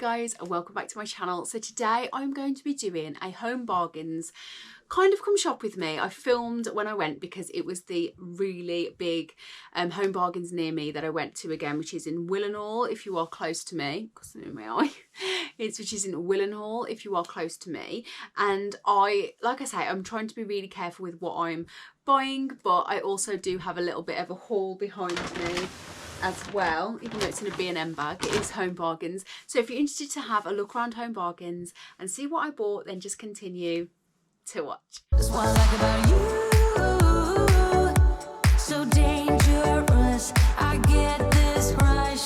guys, and welcome back to my channel. So today I'm going to be doing a home bargains kind of come shop with me. I filmed when I went because it was the really big home bargains near me that I went to again, which is in Willenhall if you are close to me. Got in my eye. Which is in Willenhall if you are close to me. And like I say, I'm trying to be really careful with what I'm buying, but I also do have a little bit of a haul behind me as well, even though it's in a B&M bag. It is home bargains. So if you're interested to have a look around home bargains and see what I bought, then just continue to watch. That's what I like about you. So dangerous, I get this rush.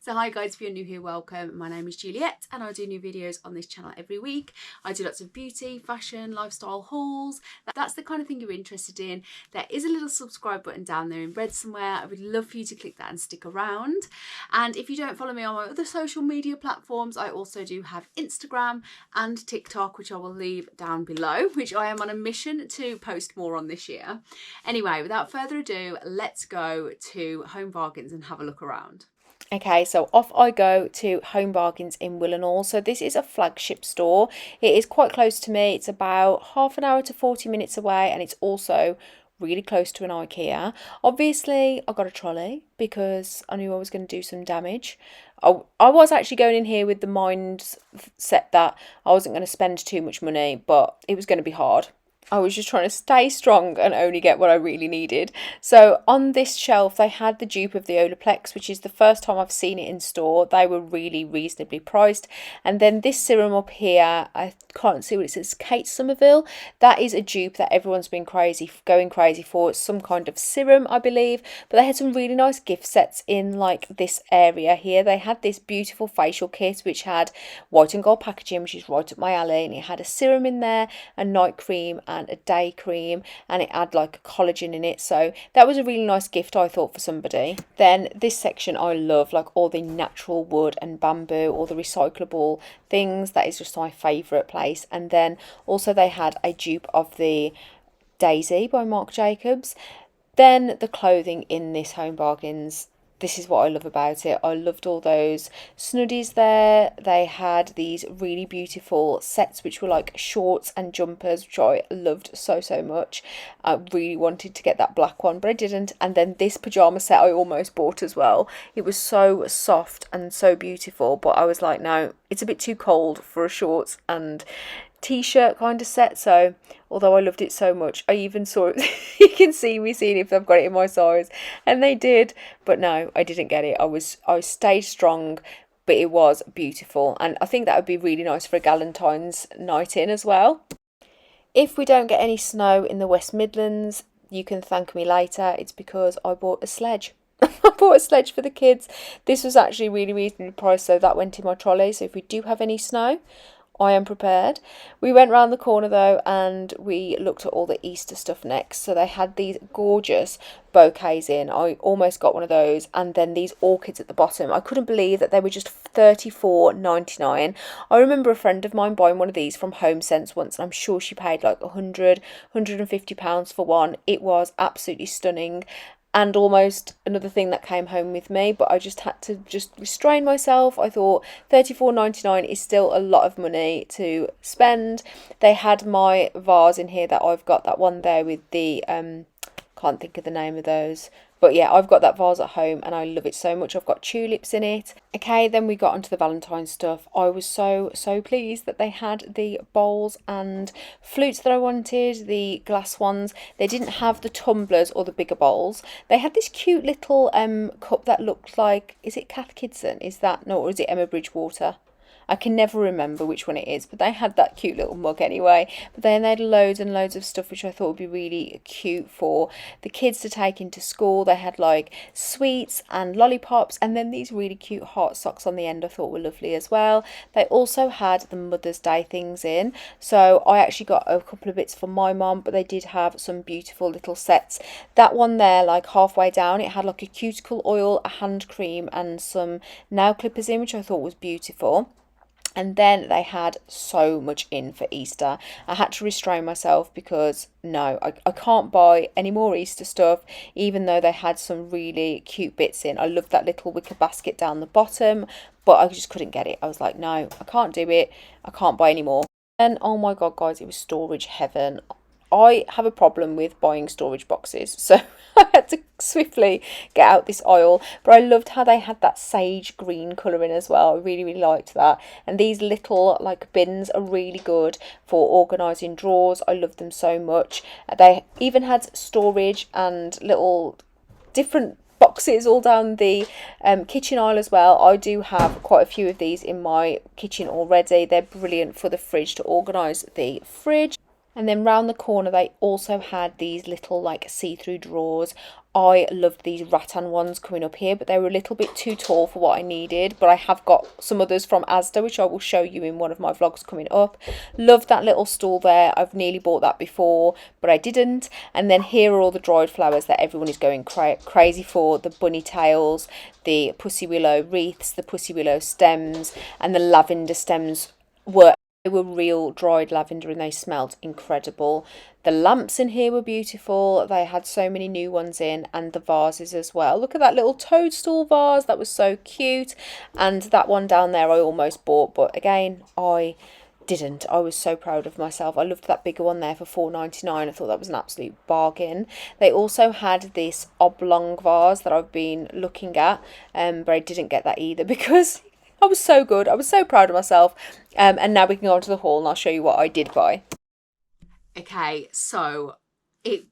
So hi guys, if you're new here, welcome. My name is Juliette and I do new videos on this channel every week. I do lots of beauty, fashion, lifestyle hauls. That's the kind of thing you're interested in. There is a little subscribe button down there in red somewhere. I would love for you to click that and stick around. And if you don't follow me on my other social media platforms, I also do have Instagram and TikTok, which I will leave down below, which I am on a mission to post more on this year. Anyway, without further ado, let's go to Home Bargains and have a look around. Okay, so off I go to Home Bargains in Willenhall. So this is a flagship store. It is quite close to me. It's about half an hour to 40 minutes away, and it's also really close to an IKEA. Obviously, I got a trolley because I knew I was going to do some damage. I was actually going in here with the mindset that I wasn't going to spend too much money, but it was going to be hard. I was just trying to stay strong and only get what I really needed. So on this shelf, they had the dupe of the Olaplex, which is the first time I've seen it in store. They were really reasonably priced. And then this serum up here, I can't see what it says, Kate Somerville. That is a dupe that everyone's been going crazy for. It's some kind of serum, I believe. But they had some really nice gift sets in like this area here. They had this beautiful facial kit, which had white and gold packaging, which is right up my alley. And it had a serum in there, a night cream, and a day cream, and it had like collagen in it, so that was a really nice gift I thought for somebody. Then this section I love, like all the natural wood and bamboo, all the recyclable things. That is just my favourite place. And then also they had a dupe of the Daisy by Marc Jacobs. Then the clothing in this Home Bargains, this is what I love about it. I loved all those snuddies there. They had these really beautiful sets which were like shorts and jumpers, which I loved so much. I really wanted to get that black one, but I didn't. And then this pyjama set I almost bought as well. It was so soft and so beautiful, but I was like, no, it's a bit too cold for a shorts and t-shirt kind of set. So although I loved it so much, I even saw it. You can see me seeing if I've got it in my size, and they did, but no, I didn't get it. I stayed strong, but it was beautiful, and I think that would be really nice for a Galentine's night in as well. If we don't get any snow in the West Midlands, you can thank me later. It's because I bought a sledge. I bought a sledge for the kids. This was actually really reasonably priced, so that went in my trolley. So if we do have any snow, I am prepared. We went round the corner though and we looked at all the Easter stuff next. So they had these gorgeous bouquets in. I almost got one of those. And then these orchids at the bottom. I couldn't believe that they were just $34.99. I remember a friend of mine buying one of these from Home Sense once, and I'm sure she paid like £150 for one. It was absolutely stunning. And almost another thing that came home with me, but I just had to restrain myself. I thought $34.99 is still a lot of money to spend. They had my vase in here that I've got, that one there with the can't think of the name of those, but yeah, I've got that vase at home and I love it so much. I've got tulips in it. Okay, then we got onto the Valentine's stuff. I was so pleased that they had the bowls and flutes that I wanted, the glass ones. They didn't have the tumblers or the bigger bowls. They had this cute little cup that looked like, is it Kath Kidson? Is that, no, or is it Emma Bridgewater? I can never remember which one it is, but they had that cute little mug anyway. But then they had loads and loads of stuff which I thought would be really cute for the kids to take into school. They had like sweets and lollipops, and then these really cute heart socks on the end I thought were lovely as well. They also had the Mother's Day things in, so I actually got a couple of bits for my mum, but they did have some beautiful little sets. That one there, like halfway down, it had like a cuticle oil, a hand cream, and some nail clippers in, which I thought was beautiful. And then they had so much in for Easter. I had to restrain myself because no, I can't buy any more Easter stuff, even though they had some really cute bits in. I loved that little wicker basket down the bottom, but I just couldn't get it. I was like, no, I can't do it. I can't buy any more. And oh my God, guys, it was storage heaven. I have a problem with buying storage boxes, so I had to swiftly get out this aisle. But I loved how they had that sage green colouring as well. I really, really liked that. And these little like bins are really good for organising drawers. I love them so much. They even had storage and little different boxes all down the kitchen aisle as well. I do have quite a few of these in my kitchen already. They're brilliant for the fridge, to organise the fridge. And then round the corner they also had these little like see-through drawers. I loved these rattan ones coming up here, but they were a little bit too tall for what I needed. But I have got some others from Asda, which I will show you in one of my vlogs coming up. Loved that little stool there. I've nearly bought that before, but I didn't. And then here are all the dried flowers that everyone is going crazy for. The bunny tails, the pussy willow wreaths, the pussy willow stems, and the lavender stems they were real dried lavender and they smelled incredible. The lamps in here were beautiful. They had so many new ones in, and the vases as well. Look at that little toadstool vase. That was so cute. And that one down there I almost bought, but again, I didn't. I was so proud of myself. I loved that bigger one there for £4.99. I thought that was an absolute bargain. They also had this oblong vase that I've been looking at, but I didn't get that either because I was so good. I was so proud of myself. And now we can go on to the haul and I'll show you what I did buy. Okay, so it,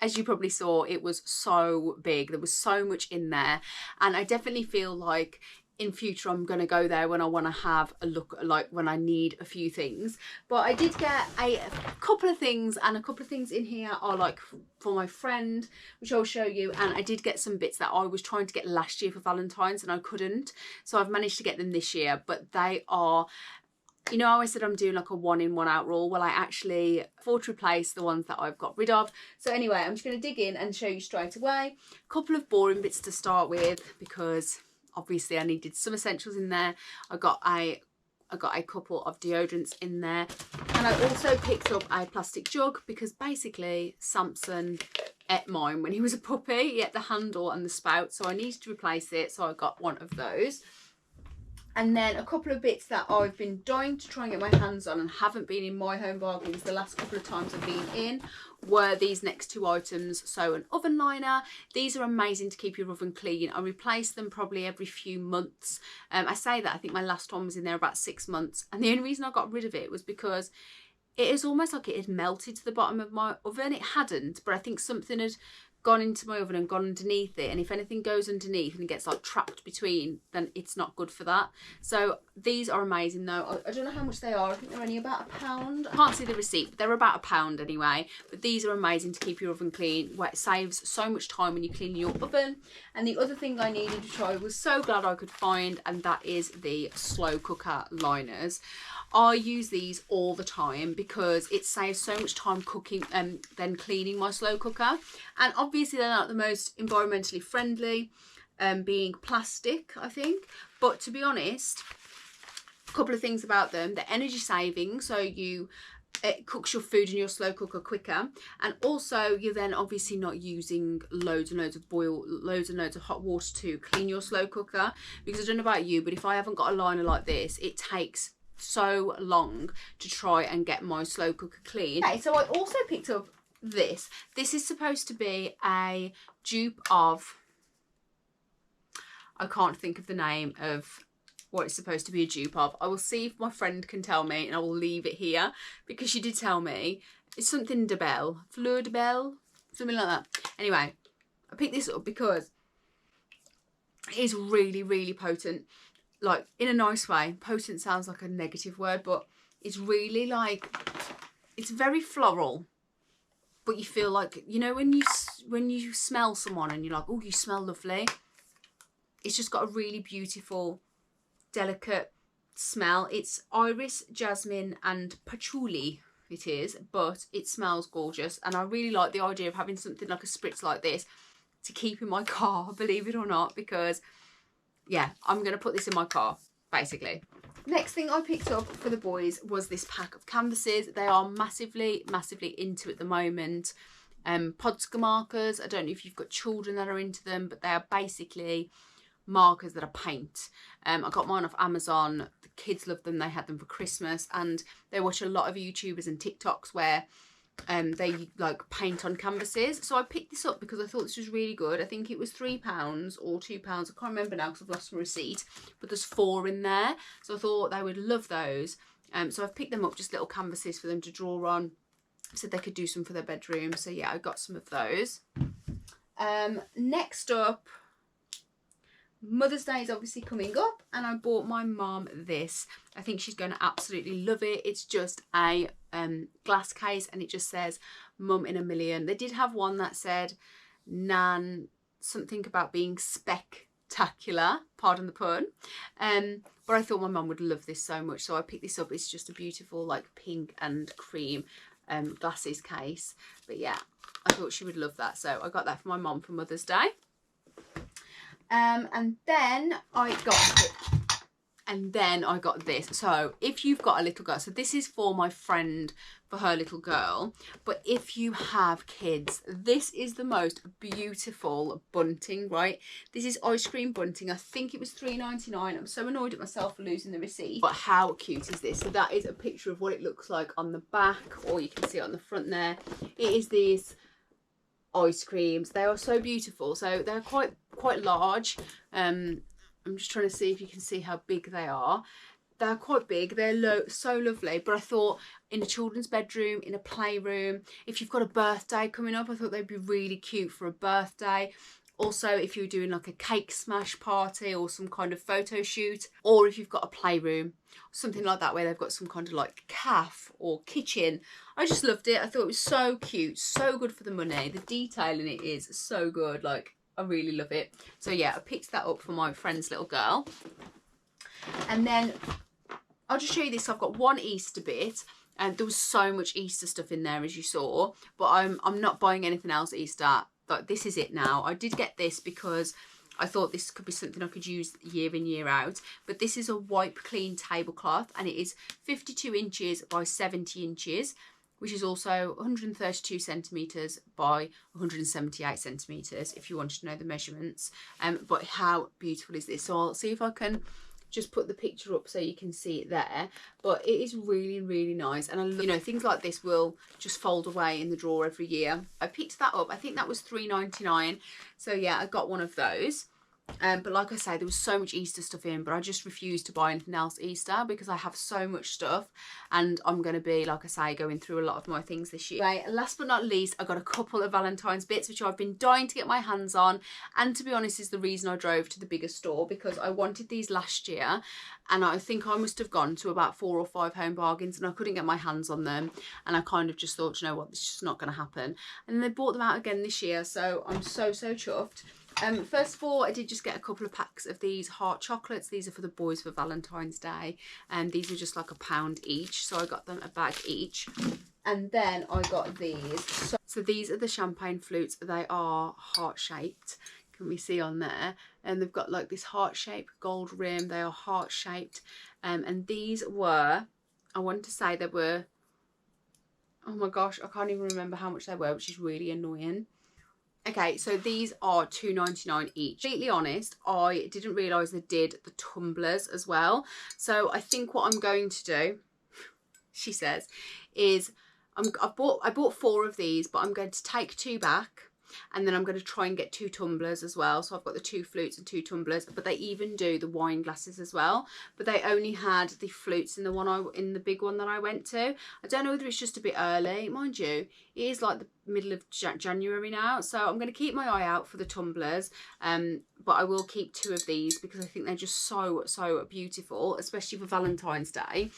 as you probably saw, it was so big. There was so much in there. And I definitely feel like in future I'm going to go there when I want to have a look, like when I need a few things. But I did get a couple of things, and a couple of things in here are like for my friend, which I'll show you. And I did get some bits that I was trying to get last year for Valentine's and I couldn't, so I've managed to get them this year. But they are, you know, I always said I'm doing like a one in, one out rule. Well, I actually afford to replace the ones that I've got rid of. So anyway, I'm just going to dig in and show you straight away. A couple of boring bits to start with, because obviously I needed some essentials in there. I got a couple of deodorants in there, and I also picked up a plastic jug because basically Samson ate mine when he was a puppy. He ate the handle and the spout, so I needed to replace it, so I got one of those. And then a couple of bits that I've been dying to try and get my hands on and haven't been in My Home Bargains the last couple of times I've been in were these next two items. So an oven liner. These are amazing to keep your oven clean. I replace them probably every few months. I say that, I think my last one was in there about 6 months. And the only reason I got rid of it was because it is almost like it had melted to the bottom of my oven. It hadn't, but I think something had gone into my oven and gone underneath it, and if anything goes underneath and gets like trapped between, then it's not good for that. So these are amazing though. I don't know how much they are. I think they're only about £1. I can't see the receipt, but they're about £1 anyway. But these are amazing to keep your oven clean, where it saves so much time when you clean your oven. And the other thing I needed, which I was so glad I could find, and that is the slow cooker liners. I use these all the time because it saves so much time cooking and then cleaning my slow cooker. And obviously they're not the most environmentally friendly, being plastic, I think. But to be honest, a couple of things about them. They're energy saving, so it cooks your food in your slow cooker quicker, and also you're then obviously not using loads and loads of hot water to clean your slow cooker. Because I don't know about you, but if I haven't got a liner like this, it takes so long to try and get my slow cooker clean. Okay, so I also picked up this. This is supposed to be a dupe of, I can't think of the name of what it's supposed to be a dupe of. I will see if my friend can tell me, and I will leave it here because she did tell me. It's something de Belle, Fleur de Belle, something like that. Anyway, I picked this up because it is really, really potent. Like, in a nice way. Potent sounds like a negative word, but it's really like, it's very floral, but you feel like, you know, when you smell someone and you're like, oh, you smell lovely. It's just got a really beautiful, delicate smell. It's iris, jasmine and patchouli it is, but it smells gorgeous. And I really like the idea of having something like a spritz like this to keep in my car, believe it or not, because yeah, I'm going to put this in my car, basically. Next thing I picked up for the boys was this pack of canvases. They are massively, massively into at the moment. Podsker markers. I don't know if you've got children that are into them, but they are basically markers that are paint. I got mine off Amazon. The kids love them. They had them for Christmas, and they watch a lot of YouTubers and TikToks where they like paint on canvases. So I picked this up because I thought this was really good. I think it was £3 or £2. I can't remember now because I've lost my receipt, but there's 4 in there. So I thought they would love those. So I've picked them up, just little canvases for them to draw on. Said they could do some for their bedroom. So yeah, I got some of those. Next up, Mother's Day is obviously coming up, and I bought my mum this. I think she's going to absolutely love it. It's just a glass case, and it just says Mum in a Million. They did have one that said Nan, something about being spectacular, pardon the pun. But I thought my mum would love this so much, so I picked this up. It's just a beautiful like pink and cream glasses case. But yeah, I thought she would love that, so I got that for my mum for Mother's Day. And then I got this. So if you've got a little girl, so this is for my friend for her little girl, but if you have kids, this is the most beautiful bunting, right? This is ice cream bunting. I think it was £3.99. I'm so annoyed at myself for losing the receipt, but how cute is this? So that is a picture of what it looks like on the back, or you can see it on the front there. It is these ice creams. They are so beautiful. So they're quite large. I'm just trying to see if you can see how big they are. They're quite big. They're so lovely. But I thought in a children's bedroom, in a playroom, if you've got a birthday coming up, I thought they'd be really cute for a birthday. Also, if you're doing like a cake smash party or some kind of photo shoot, or if you've got a playroom, something like that where they've got some kind of like cafe or kitchen. I just loved it. I thought it was so cute, so good for the money. The detail in it is so good. Like, I really love it. So yeah, I picked that up for my friend's little girl. And then I'll just show you this. I've got one Easter bit, and there was so much Easter stuff in there, as you saw, but I'm not buying anything else Easter. Like, this is it now. I did get this because I thought this could be something I could use year in, year out. But this is a wipe clean tablecloth, and it is 52 inches by 70 inches, which is also 132 centimetres by 178 centimetres, if you wanted to know the measurements. But how beautiful is this? So I'll see if I can just put the picture up so you can see it there. But it is really, really nice. And I love, you know, things like this will just fold away in the drawer every year. I picked that up. I think that was £3.99. So yeah, I got one of those. But like I say, there was so much Easter stuff in, but I just refused to buy anything else Easter because I have so much stuff, and I'm going to be, like I say, going through a lot of my things this year. Right, last but not least, I got a couple of Valentine's bits, which I've been dying to get my hands on, and to be honest is the reason I drove to the bigger store, because I wanted these last year, and I think I must have gone to about 4 or 5 Home Bargains, and I couldn't get my hands on them, and I kind of just thought, you know what, this is just not going to happen. And they brought them out again this year, so I'm so chuffed. First of all, I did just get a couple of packs of these heart chocolates. These are for the boys for Valentine's Day, and these are just like £1 each, so I got them a bag each. And then I got these. So these are the champagne flutes. They are heart-shaped. Can we see on there? And they've got like this heart-shaped gold rim. They are heart-shaped. And these were, I want to say they were, oh my gosh, I can't even remember how much they were, which is really annoying. Okay, so these are £2.99 each. To be completely honest, I didn't realise they did the tumblers as well. So I think what I'm going to do, she says, is I bought 4 of these, but I'm going to take 2 back, and then I'm going to try and get 2 tumblers as well. So I've got the 2 flutes and 2 tumblers, but they even do the wine glasses as well. But they only had the flutes in the big one that I went to. I don't know whether it's just a bit early, mind you. It is like the middle of January now, so I'm going to keep my eye out for the tumblers. But I will keep 2 of these because I think they're just so beautiful, especially for Valentine's Day.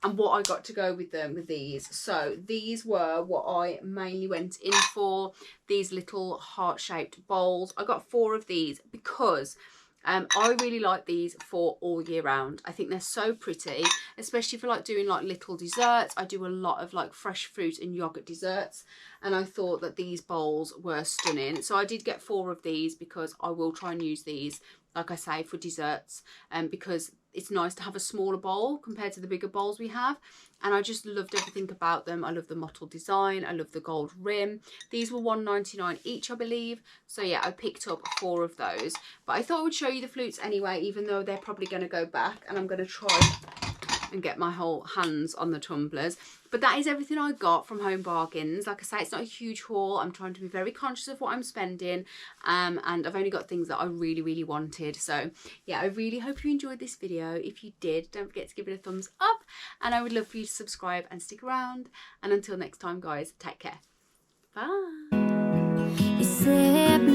And what I got to go with them with these. So these were what I mainly went in for, these little heart-shaped bowls. I got 4 of these because I really like these for all year round. I think they're so pretty, especially for like doing like little desserts. I do a lot of like fresh fruit and yogurt desserts, and I thought that these bowls were stunning. So I did get 4 of these because I will try and use these, like I say, for desserts, because it's nice to have a smaller bowl compared to the bigger bowls we have. And I just loved everything about them. I love the mottled design. I love the gold rim. These were $1.99 each, I believe. So yeah, I picked up 4 of those. But I thought I would show you the flutes anyway, even though they're probably going to go back. And I'm going to try and get my whole hands on the tumblers. But that is everything I got from Home Bargains. Like I say, it's not a huge haul. I'm trying to be very conscious of what I'm spending, and I've only got things that I really, really wanted. So yeah, I really hope you enjoyed this video. If you did, don't forget to give it a thumbs up, and I would love for you to subscribe and stick around. And until next time, guys, take care. Bye. You said